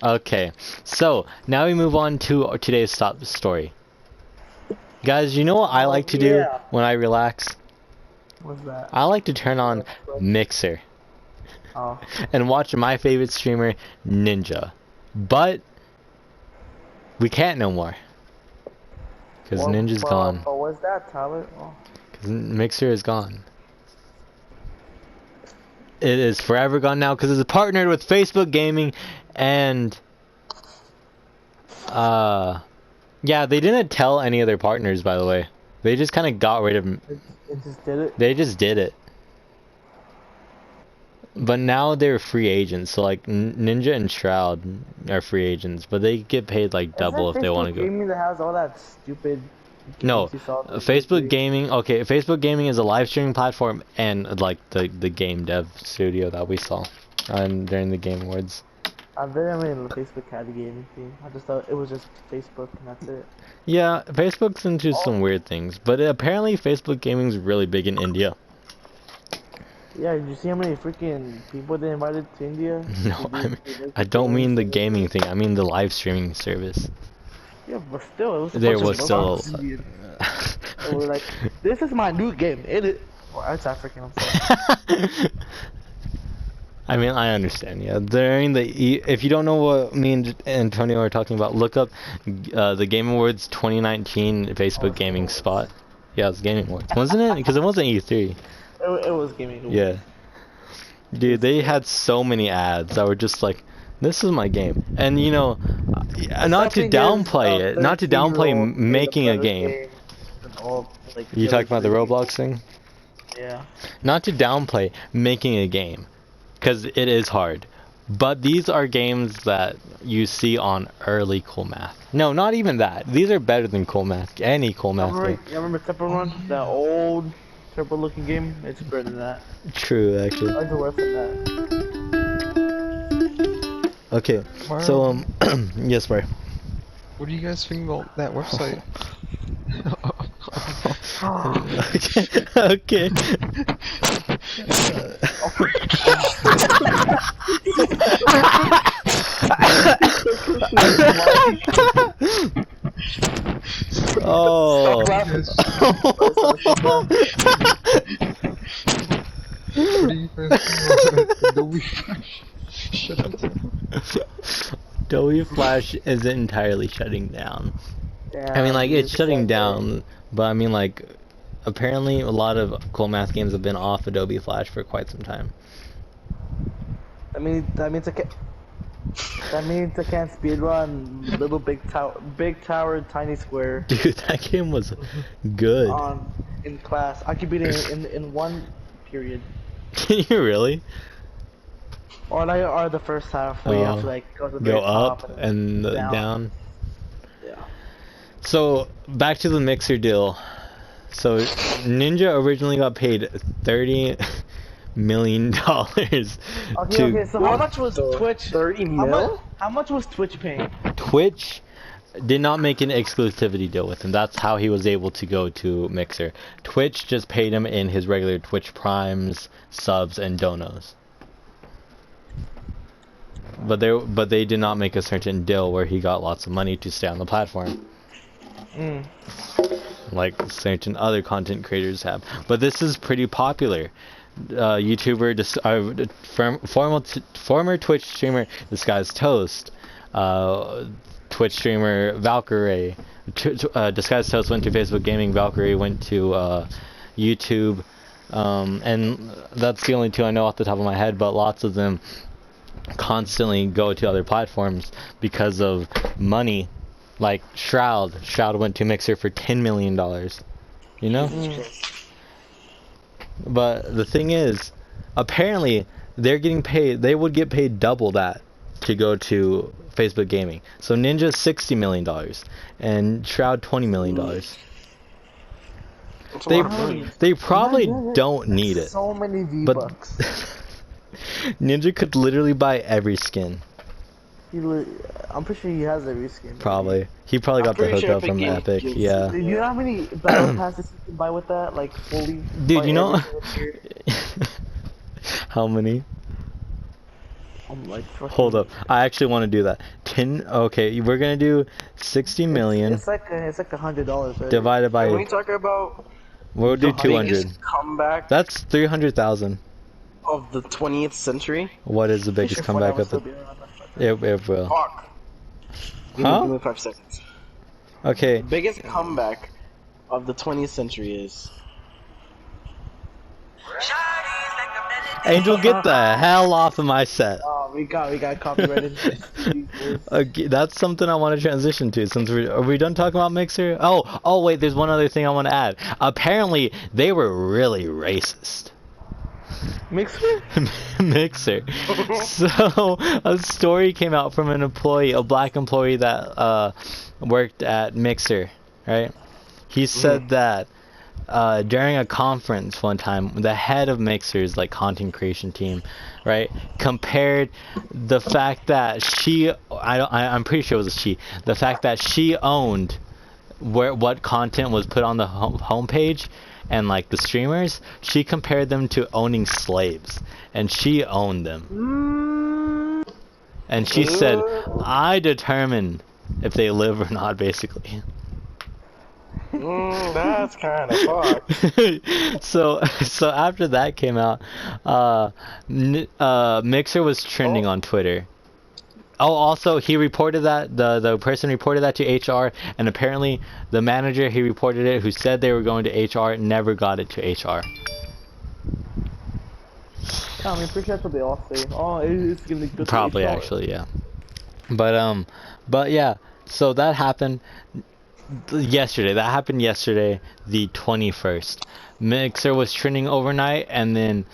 Okay, so now we move on to today's top story. Guys, you know what I Oh like to do yeah. when I relax? What's that? I like to turn on Mixer Oh. and watch my favorite streamer, Ninja. But we can't no more because Well, Ninja's gone. but what's that, Tyler? Oh. Because Mixer is gone. It is forever gone now because it's partnered with Facebook Gaming and yeah, they didn't tell any of their partners, by the way. They just kind of got rid of them. It just did it. They just did it. But now they're free agents, so like Ninja and Shroud are free agents, but they get paid like Is double that if they want Facebook to go. Gaming that has all that stupid No, games you saw? Facebook Gaming. Okay, Facebook Gaming is a live streaming platform and like the game dev studio that we saw, during the Game Awards. I didn't mean Facebook had a gaming thing. I just thought it was just Facebook and that's it. Yeah, Facebook's into some weird things, but apparently Facebook Gaming's really big in India. Yeah, did you see how many freaking people they invited to India? No, I don't mean the gaming thing. I mean the live streaming service. Yeah, but still, it was a There bunch was of still. Muslims, Indians. They were like, "This is my new game." Well, it's African. I'm sorry. I mean, I understand. Yeah, during if you don't know what me and Antonio are talking about, look up the Game Awards 2019 Facebook Gaming spot. Yeah, it's Gaming Awards, wasn't it? Because it wasn't E3. It was gaming. Yeah. Dude, they had so many ads that were just like, this is my game. And you know, not to downplay it, not to downplay making a game. You talking about the Roblox thing? Yeah. Not to downplay making a game, because it is hard. But these are games that you see on early Cool Math. No, not even that. These are better than Cool Math. Any Cool Math game. You remember Temple Run? That old Temple looking game? It's better than that. True, actually. It's worse than that. Okay, so yes, bro. What do you guys think about that website? Okay. Oh. What do you guys think about Adobe Flash? Shut up. Adobe Flash isn't entirely shutting down. Yeah, I mean, like, it's shutting down, but I mean, like, apparently a lot of Cool Math games have been off Adobe Flash for quite some time. that means I can't. That means I can't speedrun Little Big Tower, Tiny Square. Dude, that game was good. In class. I could beat it in one period. Can you really? Or the first half where you have to like go to the Go top up and down. Yeah. So back to the Mixer deal. So Ninja originally got paid $30 million Okay, so how much was Twitch? 30 mil? How much was Twitch paying? Twitch did not make an exclusivity deal with him. That's how he was able to go to Mixer. Twitch just paid him in his regular Twitch Primes, subs, and donos. But they did not make a certain deal where he got lots of money to stay on the platform. Like certain other content creators have. But this is pretty popular. YouTuber, former Twitch streamer Disguised Toast, Twitch streamer Valkyrie, Disguised Toast went to Facebook Gaming, Valkyrie went to YouTube, and that's the only two I know off the top of my head, but lots of them constantly go to other platforms because of money. Like Shroud went to Mixer for $10 million, you know? But the thing is, apparently they're getting paid, they would get paid double that to go to Facebook Gaming. So Ninja $60 million and Shroud $20 million. They probably don't need it. So many But V-Bucks. Ninja could literally buy every skin. I'm pretty sure he has every skin. Probably. He probably got the hookup from Epic, yeah. Do you know how many battle passes you can buy with that? Like fully? Dude, you know how many? I'm like, fucking, Hold up. I actually want to do that. 10. Okay, we're gonna do 60 million It's like $100, right? divided Can we by. talk about We'll do the 200. biggest comeback That's 300,000. of the 20th century? What is the biggest comeback of the? It will. Fuck. Give Huh? me 5 seconds. Okay. The biggest comeback of the 20th century is. Angel, get the hell off of my set. Oh, we got copyrighted. Jesus. Okay, that's something I want to transition to. Since are we done talking about Mixer? Oh wait, there's one other thing I want to add. Apparently, they were really racist. Mixer? Mixer. So a story came out from an employee, a black employee that worked at Mixer, right? He said that during a conference one time, the head of Mixer's like content creation team, right, compared the fact that I'm pretty sure it was a she, the fact that she owned what content was put on the homepage and like the streamers, she compared them to owning slaves, and she owned them. And she said, I determine if they live or not, basically. That's kind of fucked. So after that came out, Mixer was trending on Twitter. Oh, also he reported that the person reported that to HR, and apparently the manager he reported it, who said they were going to HR, never got it to HR. I mean, pretty sure that's what they all say. Oh, it's gonna be good. Probably, actually, yeah. But yeah. So that happened yesterday. That happened yesterday, the 21st. Mixer was trending overnight, and then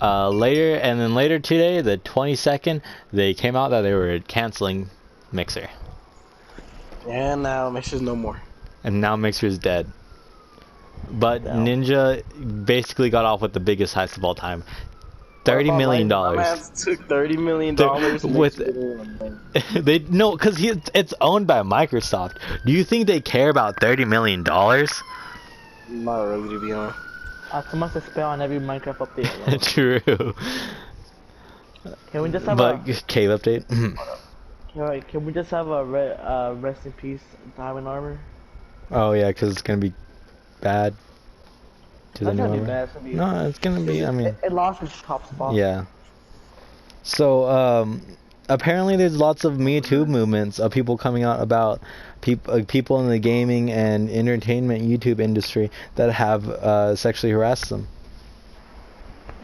later today, the 22nd, they came out that they were canceling Mixer, And now Mixer's no more. and now Mixer is dead. But Damn. Ninja basically got off with the biggest heist of all time. $30 million. My man took $30 million With they no, because it's owned by Microsoft. Do you think they care about $30 million? Not really, to be honest. So much to spend on every Minecraft update. True. Can we just have But cave update. Alright, can we just have a rest in peace diamond armor? Oh yeah, because it's gonna be bad. To the That's new gonna be armor. bad. It's gonna be, No, it's gonna be. I mean, it lost its top spot. yeah. So apparently there's lots of Me Too movements of people coming out about people in the gaming and entertainment YouTube industry that have sexually harassed them,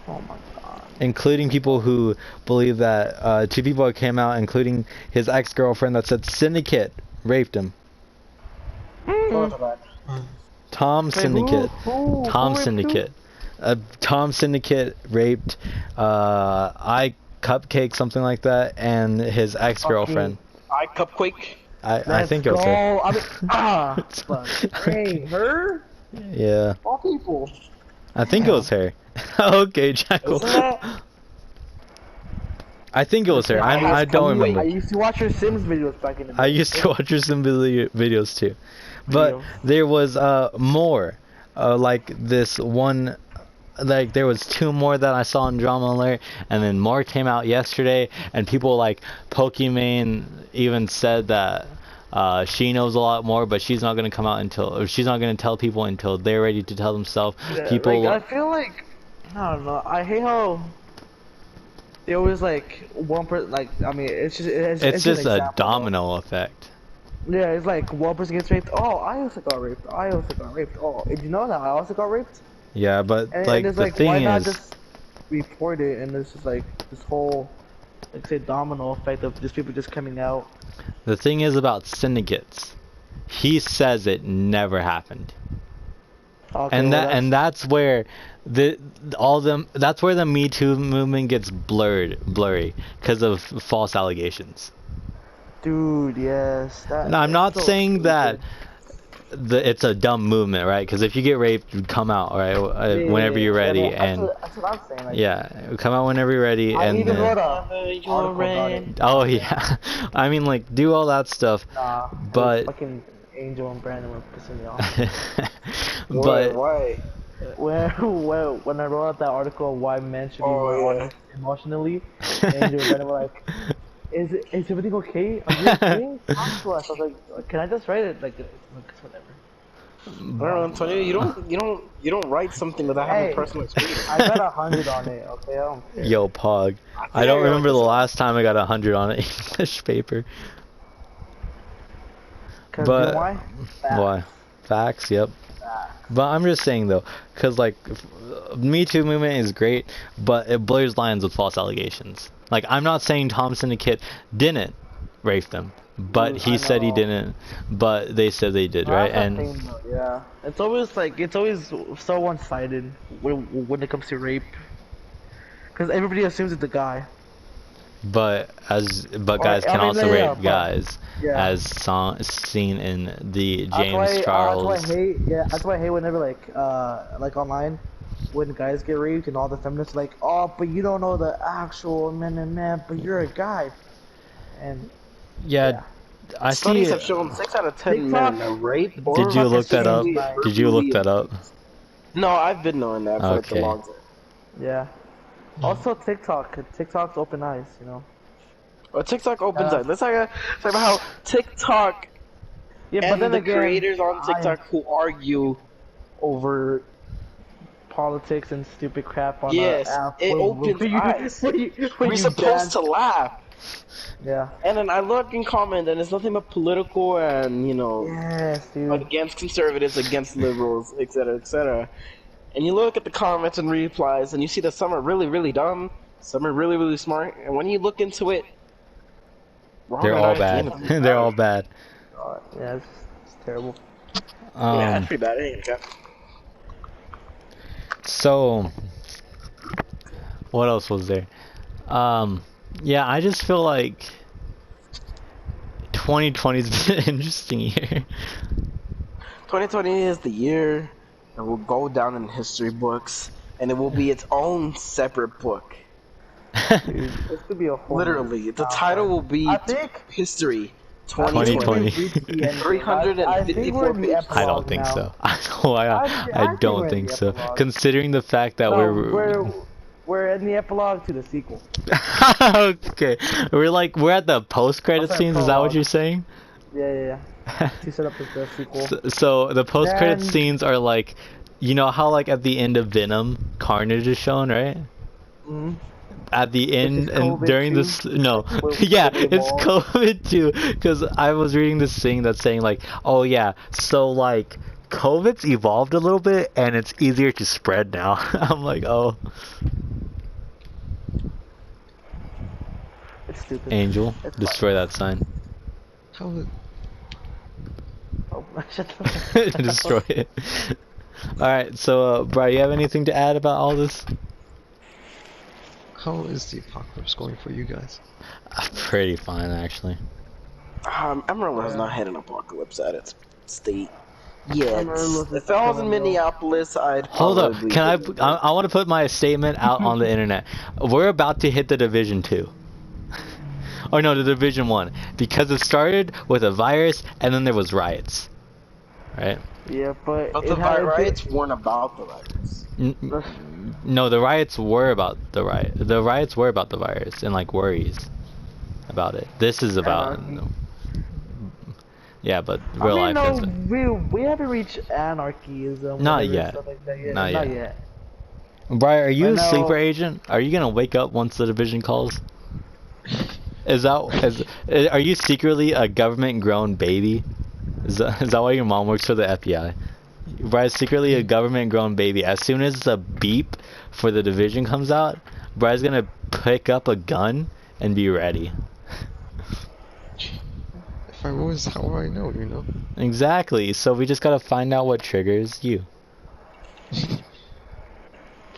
Oh my god. including people who believe that 2 people came out, including his ex-girlfriend, that said Syndicate raped him. Tom Wait, Syndicate. who Tom raped Syndicate. Tom Syndicate raped I Cupcake, something like that, and his ex-girlfriend. I Cupquake. I think it was her. I mean, fuck. Hey, her? Yeah, All people. I think it was her. Okay, Jackal. Isn't that? I think it was her. I don't I remember. used to watch your Sims videos back in the day. I used to watch her some videos too, but there was more. Like this one, like there was 2 more that I saw in Drama Alert, and then more came out yesterday, and people like Pokimane even said that she knows a lot more, but she's not gonna come out or she's not gonna tell people until they're ready to tell themselves. Yeah, People, like, I feel like, I don't know. I hate how they always like one person. Like, I mean, it's just it's just an a example, domino effect. though. Yeah, it's like one person gets raped. Oh, I also got raped. I also got raped. Oh, did you know that I also got raped? Yeah, but And, like and it's the like, thing why not is, just report it? And it's just like this whole, like, say, domino effect of just people just coming out. the thing is about syndicates. He says it never happened. Okay, And well, that's where that's where the Me Too movement gets blurry because of false allegations. dude, yes. That, Now, I'm not that's so saying stupid. that it's a dumb movement, right? Because if you get raped, you come out, right? Yeah, Whenever you're ready, yeah, and that's what I'm saying. Like, yeah, come out whenever you're ready, I and even then, wrote a article about it. oh yeah, I mean like do all that stuff, Nah, but fucking Angel and Brandon were pissing me off. but Why? when I wrote out that article on why men should be more Oh, yeah. honest emotionally, and they were like, is everything okay? Are you okay? Talk to us. I was like, can I just write it? Like, it's whatever. I don't know, Antonio. You don't write something without having Hey, personal experience. I got 100 on it. Okay, I don't care. Yo, Pog. I don't remember the last time I got 100 on an English paper. 'Cause But- you know why? Facts. Why? Facts, yep. Facts. But I'm just saying though, because like, Me Too movement is great, but it blurs lines with false allegations. Like, I'm not saying Tom Syndicate didn't rape them, but Dude, he I said he know. didn't, but they said they did, right? That's the And thing, though, yeah, it's always so one-sided when it comes to rape, because everybody assumes it's the guy. but Or, guys I can mean, also yeah, rape but- guys, Yeah. as seen in the James That's Charles. why I hate. Yeah, that's why I hate whenever like online, when guys get raped and all the feminists are like, oh, but you don't know the actual man, but you're a guy, and Yeah, I see. Studies have shown 6 out of 10 men TikTok- are raped. Or Did you look that up? physically, Did you look verbally that up? No, I've been knowing that for like the Okay. longest. yeah. Also TikTok's open eyes, you know. Well, TikTok opens up. Let's talk about how TikTok Yeah, and but then the again, creators on TikTok who argue over. politics and stupid crap on Yes, our app. it where- opens where you- eyes. where you We're supposed dance. to laugh. Yeah. And then I look and comment, and it's nothing but political and, Yes, dude. against conservatives, against liberals, etc., etc. And you look at the comments and replies, and you see that some are really, really dumb, some are really, really smart, and when you look into it, we're They're gonna all die at bad. the end of the They're day. all bad. Yeah, it's terrible. Yeah, that's pretty bad. Ain't it? So, what else was there? Yeah, I just feel like 2020's been an interesting year. 2020 is the year that will go down in history books, and it will be its own separate book. Dude, this could be a whole. Literally, the title will be I think. History I think 2020. we've reached the end. 354 pages. I don't think now. so. I think don't we're in think the so. epilogue. Considering the fact that We're in the epilogue to the sequel. okay, we're at the post-credit I'll say scenes. Is that what prologue. you're saying? Yeah. To set up the sequel. So the post-credit Then- scenes are like, you know how like at the end of Venom, Carnage is shown, right? Mhm. At the end is and COVID during too? this, no, With yeah, the it's wall? COVID too. Because I was reading this thing that's saying like, oh yeah, so like COVID's evolved a little bit and it's easier to spread now. I'm like, oh, It's stupid. Angel, It's destroy that sign. How is, Oh, shut the Destroy it. Alright, so, Brian, you have anything to add about all this? how is the apocalypse going for you guys? Pretty fine, actually. Amarillo has not had an apocalypse at its state yet. Amarillo's If I was in coming, bro. Minneapolis, I'd Hold up, probably can go- I want to put my statement out on the internet. We're about to hit the Division 2. Or no, the Division 1. Because it started with a virus, and then there was riots. Right? Yeah, but But it the had- riots weren't about the virus. No, the riots were about the riot. The riots were about the virus and like worries about it. This is about. Anarchy. Yeah, but I real mean, life no, is. we haven't reached anarchism. Not whatever, yet. stuff like that yet. Not Not yet. yet. Brian, are you I a know- sleeper agent? Are you gonna wake up once the division calls? Are you secretly a government-grown baby? Is that why your mom works for the FBI? Brian's secretly a government-grown baby. As soon as the beep for the division comes out, Brian's gonna pick up a gun and be ready. If I was, how would I know, you know? Exactly. So we just gotta find out what triggers you.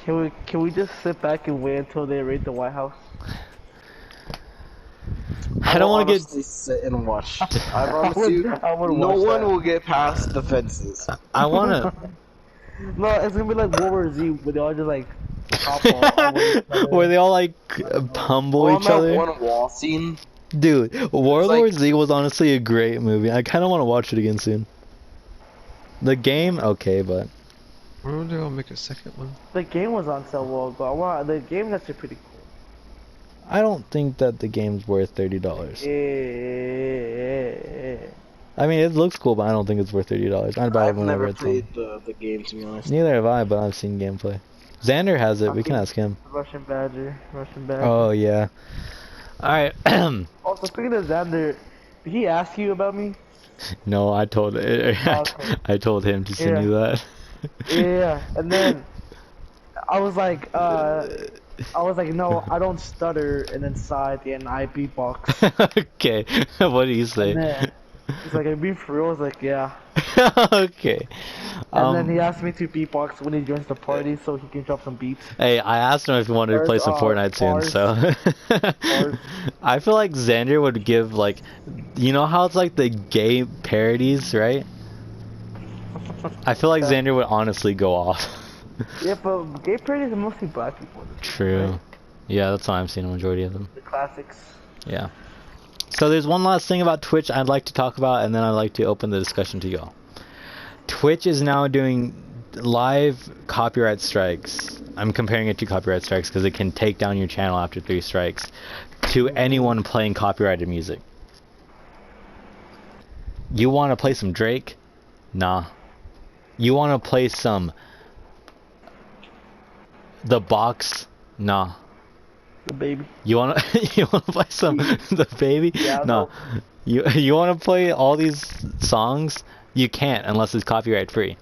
Can we just sit back and wait until they raid the White House? I don't want to get. honestly sit and watch. I promise you, I would no watch one that. will get past the fences. I want to. No, it's gonna be like World War Z, where they all just like hop on each other. Where they all like humble On each that other. one wall scene, Dude, World like- War Z was honestly a great movie. I kind of want to watch it again soon. The game, okay, but Why don't they all make a second one? The game was on sale a while ago. The game's actually pretty cool. I don't think that the game's worth $30. Yeah. I mean, it looks cool, but I don't think it's worth $30. I'd buy it I've whenever never it's on. played the game, to be honest. Neither have I, but I've seen gameplay. Xander has it. We can ask him. Russian Badger. Oh yeah. All right. Also, speaking of Xander, did he ask you about me? No, I told Okay. I told him to send Yeah. you that. Yeah, and then I was like, no, I don't stutter, and then sigh at the end, I beatbox. Okay. What do you say? And then he's like, "Are you being for real?" I was like, "Yeah." Okay. And then he asked me to beatbox when he joins the party, so he can drop some beats. Hey, I asked him if he wanted to play some Fortnite soon, so. I feel like Xander would give, like, you know how it's like the gay parodies, right? I feel like Yeah. Xander would honestly go off. Yeah, but gay parodies are mostly black people. True. Right? Yeah, that's why I've seen a majority of them. The classics. Yeah. So there's one last thing about Twitch I'd like to talk about, and then I'd like to open the discussion to y'all. Twitch is now doing live copyright strikes. I'm comparing it to copyright strikes because it can take down your channel after 3 strikes to anyone playing copyrighted music. You want to play some Drake? Nah. You want to play some The Box? Nah. The baby. You wanna you wanna play some The Baby? Yeah, No. You wanna play all these songs? You can't unless it's copyright free.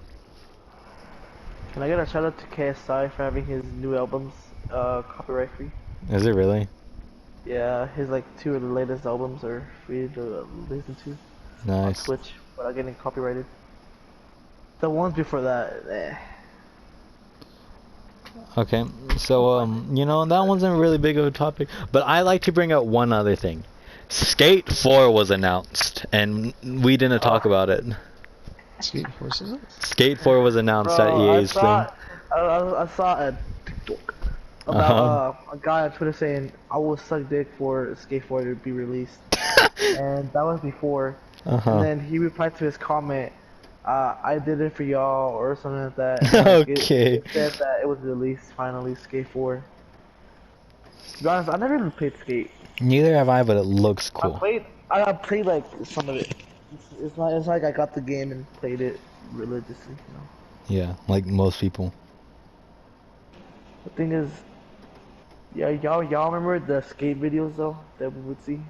Can I get a shout out to KSI for having his new albums copyright free? Is it really? Yeah, his like 2 of the latest albums are free to listen to on Nice. Twitch without getting copyrighted. The ones before that, Okay, so you know, that wasn't really big of a topic, but I like to bring up one other thing. Skate 4 was announced, and we didn't talk about it. Skate Forces? Skate 4 was announced at I EA's thing. saw, I saw a TikTok about a guy on Twitter saying, "I will suck dick for Skate 4 to be released," and that was before. And then he replied to his comment, "I did it for y'all," or something like that. And, like, Okay. it said that it was released finally, Skate 4. To be honest, I never even played Skate. Neither have I, but it looks I cool. played like some of it. It's like I got the game and played it religiously, you know. Yeah, like most people. The thing is, yeah, y'all remember the Skate videos though that we would see?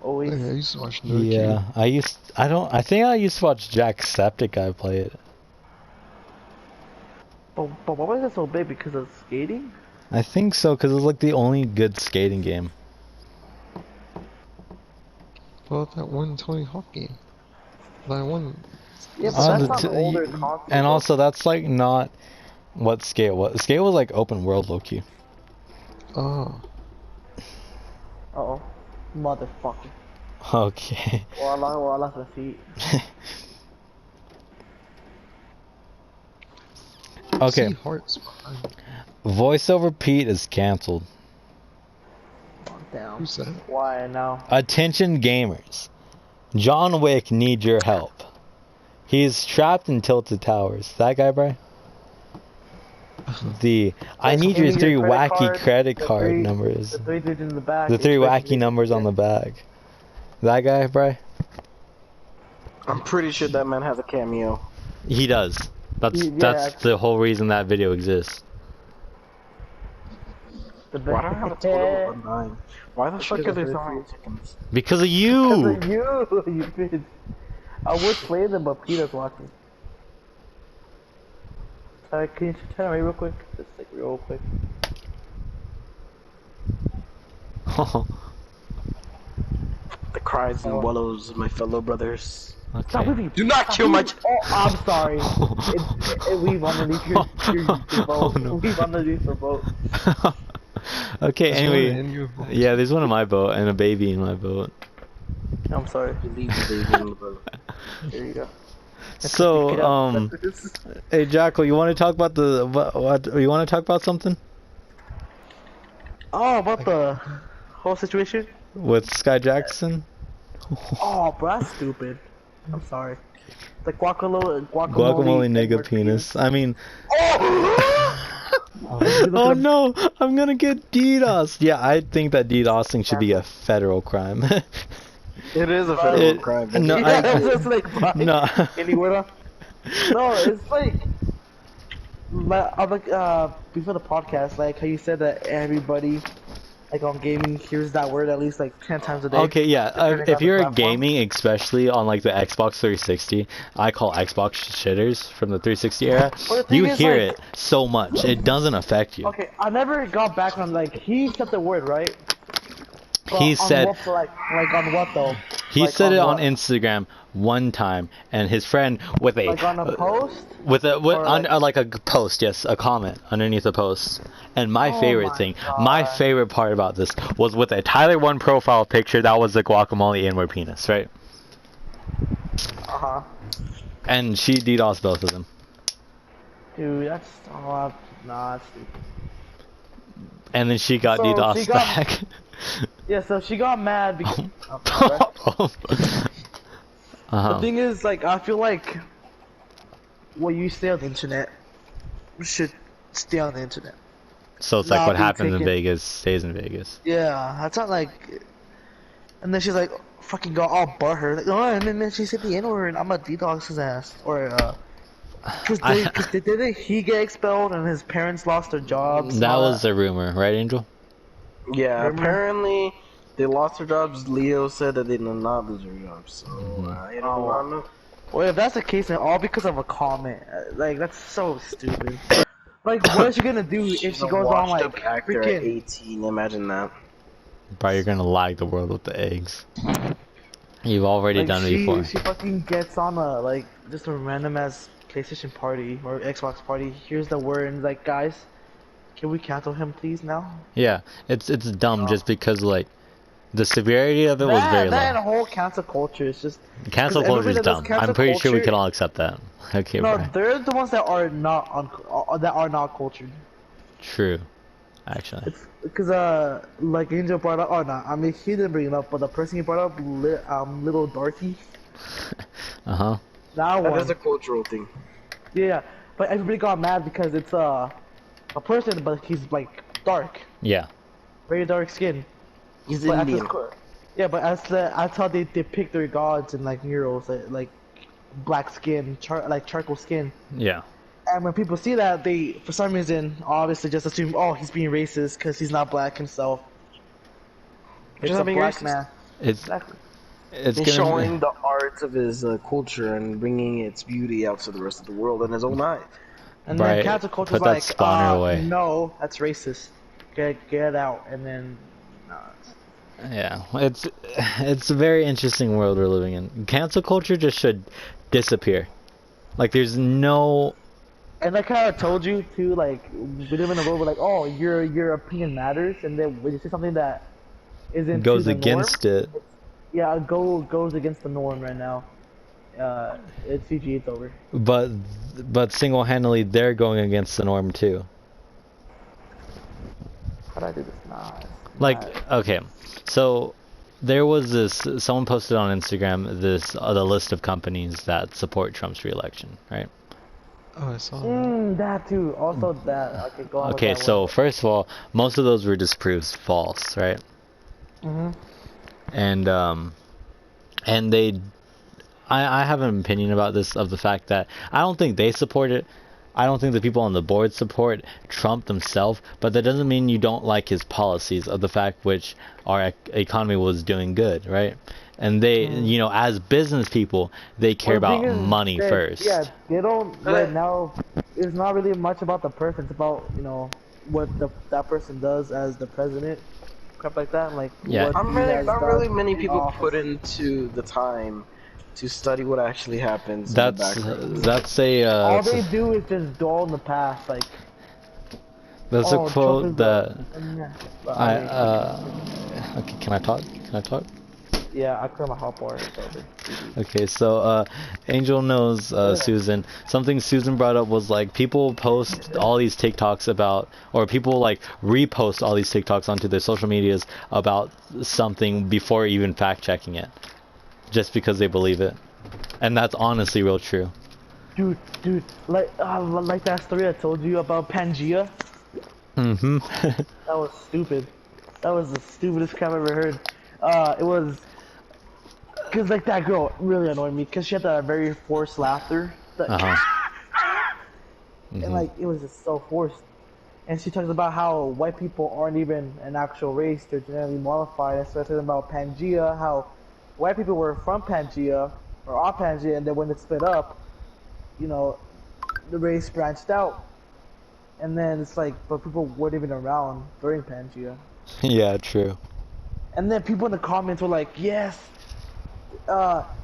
Always. Yeah, I used to watch Nerd Yeah, I think I used to watch Jacksepticeye play it. But why was it so big? Because of skating? I think so, because it's like the only good skating game. Well, that one Tony Hawk game. That one. Yeah, but On that's the on t- older y- consoles. And also, that's like not what Skate was. Skate was like open world low-key. Oh. Uh-oh. Motherfucker. Okay. Well, I lost my feet. Okay. See Hearts behind. Voiceover Pete is canceled. Down. Who's that? Why now? Attention gamers. John Wick needs your help. He's trapped in Tilted Towers. That guy, bro? I need your Give me 3 your wacky credit the card three- numbers. The 3 digits in the back. The 3 especially- wacky numbers on the back. That guy, bro? I'm pretty sure that man has a cameo. He does. That's Yeah, that's actually. the whole reason that video exists. The Why do I have a total of 9? Why the fuck are there so many chickens? Because of you. Because of you, you bitch. I would play them, but Peter's watching. Sorry, can you turn away real quick? Just like real quick. The cries and wallows of my fellow brothers. Stop Okay. moving. Do not kill my. Oh, I'm sorry. Weave underneath your boat. Oh, no. Weave underneath your boat. Okay. There's one Anyway. in your boat. Yeah, there's one in my boat and a baby in my boat. I'm sorry. Leave the baby in the boat. There you go. Get So, out. hey Jackal, you want to talk about the what? You want to talk about something Oh, about the whole situation? with Sky Jackson? Oh, bro, that's stupid. I'm sorry. The guacamole Guacamole nigga Edward penis. I mean, Oh, you look oh at him. no, I'm gonna get DDoS. Yeah, I think that DDoSing should be a federal crime. It is a federal It- crime. no, Yeah, that's just like fine. No. Anywhere. No, it's like I'm like before the podcast, like how you said that everybody like on gaming hears that word at least like 10 times a day. Okay, yeah. depending on If the you're platform. gaming, especially on like the Xbox 360, I call Xbox shitters from the 360 era. Well, the thing You is, hear like- it so much, it doesn't affect you. Okay, I never got back on like he said the word right. But He on said- what, like on what though? He Like, said it on what? Instagram one time, and his friend with a Like on a post. with a with, Or, on, like- like a post, yes, a comment underneath a post. And my Oh favorite my thing, my God. favorite part about this was with a Tyler One profile picture. That was the guacamole inward penis, right? Uh huh. And she DDoSed both of them. Dude, that's nah, that's stupid. And then she got So she DDoSed got- back. Yeah, so she got mad because. The uh-huh. thing is, like, I feel like what you say on the internet should stay on the internet. So it's like Nah, what being happens in taken- Vegas stays in Vegas. Yeah, that's not like. And then she's like, fucking got all butthurt. Like, oh, and then she said the N word. I'm a DDoS his ass. Or, Cause didn't he get expelled and his parents lost their jobs? That was a rumor, right, Angel? Yeah, Remember? apparently they lost their jobs. Leo said that they did not lose their jobs. So I don't know. Well, if that's the case, then all because of a comment. Like, that's so stupid. Like, what is she gonna do if she goes on, like, Washed-up actor at freaking. 18. Imagine that. Bro, you're gonna lag the world with the eggs. You've already Like, done it she, before. she fucking gets on a, like, just a random ass PlayStation party or Xbox party. Here's the word and, like, guys, can we cancel him, please, now? Yeah, it's dumb just because like the severity of it was very that low. and whole cancel culture is just. Cancel 'cause culture is everybody that does dumb. cancel I'm pretty sure we culture- can all accept that. Okay, No, bro. they're the ones that are not cultured. True, actually. It's because like Angel brought up. Oh no, I mean he didn't bring it up, but the person he brought up, little darky, Uh-huh. that That one. is a cultural thing. Yeah, but everybody got mad because it's a person, but he's like dark, Yeah. very dark skin. He's But as Indian. yeah, but that's how they depict their gods in like murals, like black skin, charcoal skin. Yeah. And when people see that, they, for some reason, obviously just assume, oh, he's being racist because he's not black himself. It's not a being black racist. man. It's Exactly. it's He's gonna showing the arts of his culture and bringing its beauty out to the rest of the world in his own eyes. And Right, then cancel culture's put that like, spawner away. no, that's racist. Get out. And then, nah. yeah. It's a very interesting world we're living in. Cancel culture just should disappear. Like there's no And like how I told you too, like we live in a world where like, oh, your opinion matters, and then when you say something that isn't goes to the against norm, it. yeah, goes against the norm right now. It's CG, it's over. But single-handedly they're going against the norm too. How do I do this? Nah. Like, okay, so there was this, someone posted on Instagram this, the list of companies that support Trump's re-election, right? Oh, I saw that. That too. Also that. Okay, go on. Okay, so first of all, most of those were disproves false, right? Mm-hmm. And they, I have an opinion about this, of the fact that I don't think they support it. I don't think the people on the board support Trump themselves, but that doesn't mean you don't like his policies, of the fact which our economy was doing good, right? And they, you know, as business people, they care about money first. Yeah, they don't right now. It's not really much about the person. It's about what that person does as the president, crap like that. Like Yeah. what Not he really, has not done really many in people office. put into the time to study what actually happens in the background. That's a All they do is just dwell in the past. Like that's a Trump quote is that But okay, can I talk? yeah, I clear my hot bar. It's over. Okay, so Angel knows Susan. Something Susan brought up was like people post all these TikToks about, or people like repost all these TikToks onto their social medias about something before even fact checking it, just because they believe it. And that's honestly real true. Dude, like that story I told you about Pangea. Mm-hmm. That was stupid. That was the stupidest crap I ever heard. It was, cause like that girl really annoyed me, cause she had that very forced laughter. And like it was just so forced. And she talks about how white people aren't even an actual race; they're genetically modified. And so talking about Pangea, how white people were from Pangea or are Pangea, and then when it split up, you know, the race branched out. And then it's like, but people weren't even around during Pangea. Yeah, true. And then people in the comments were like, yes,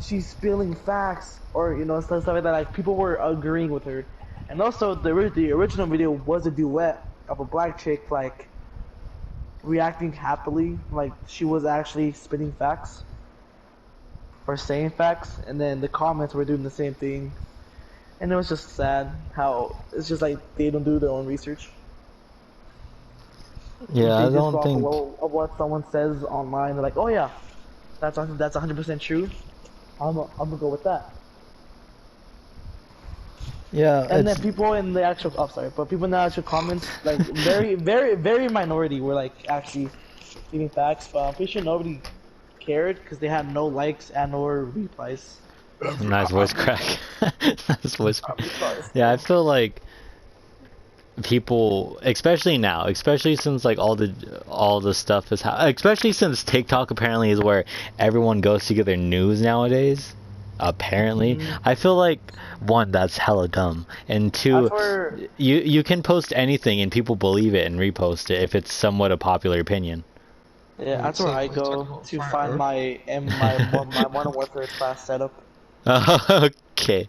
she's spilling facts, or you know, stuff like that. Like people were agreeing with her. And also, the original video was a duet of a black chick like reacting happily, like she was actually spitting facts or saying facts, and then the comments were doing the same thing. And it was just sad how it's just like they don't do their own research. Yeah, They I just don't go off think. of what someone says online. They're like, oh yeah, that's 100% true. I'm gonna go with that. Yeah, And it's then people in the actual, oh sorry, but people in the actual comments, like very minority were like actually giving facts, but I'm pretty sure nobody cared because they had no likes and or replies. nice voice crack. Nice voice crack. Yeah, I feel like people, especially now, especially since like all the stuff is especially since TikTok apparently is where everyone goes to get their news nowadays. Apparently, I feel like one, that's hella dumb, and two, you can post anything and people believe it and repost it if it's somewhat a popular opinion. Yeah, that's where I go to find my Modern Warfare class setup. Okay,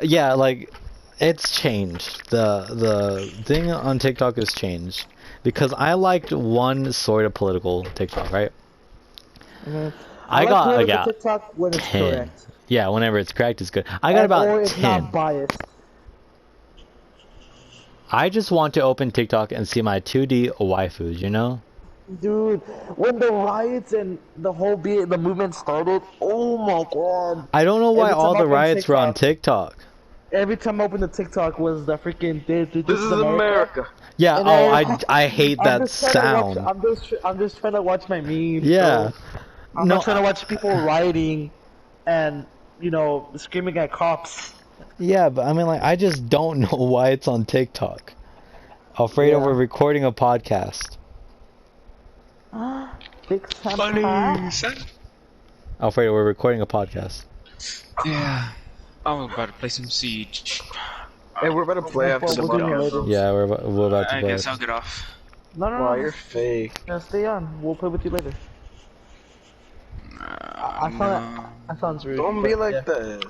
yeah, like it's changed. The thing on TikTok has changed because I liked one sort of political TikTok, right? I got TikTok when it's 10. correct. Yeah, whenever it's correct, it's good. I got about or it's 10. not biased. I just want to open TikTok and see my 2D waifus, you know? Dude, when the riots and the whole the movement started, oh my god. I don't know why all the riots were on TikTok. TikTok. Every time I opened the TikTok was the freaking this is America. Yeah, And oh, I hate that I'm sound. I'm just trying to watch my memes. Yeah. So I'm not trying to watch people rioting and, you know, screaming at cops. Yeah, but I mean, like, I just don't know why it's on TikTok. Alfredo, we're recording a podcast. Funny, son. Alfredo, we're recording a podcast. Yeah. I'm about to play some Siege. Hey, we're about to play after the podcast. Yeah, we're about to I play. guess I'll get off. No, Wow, you're fake. No, stay on. We'll play with you later. I sounds rude. Don't be like that.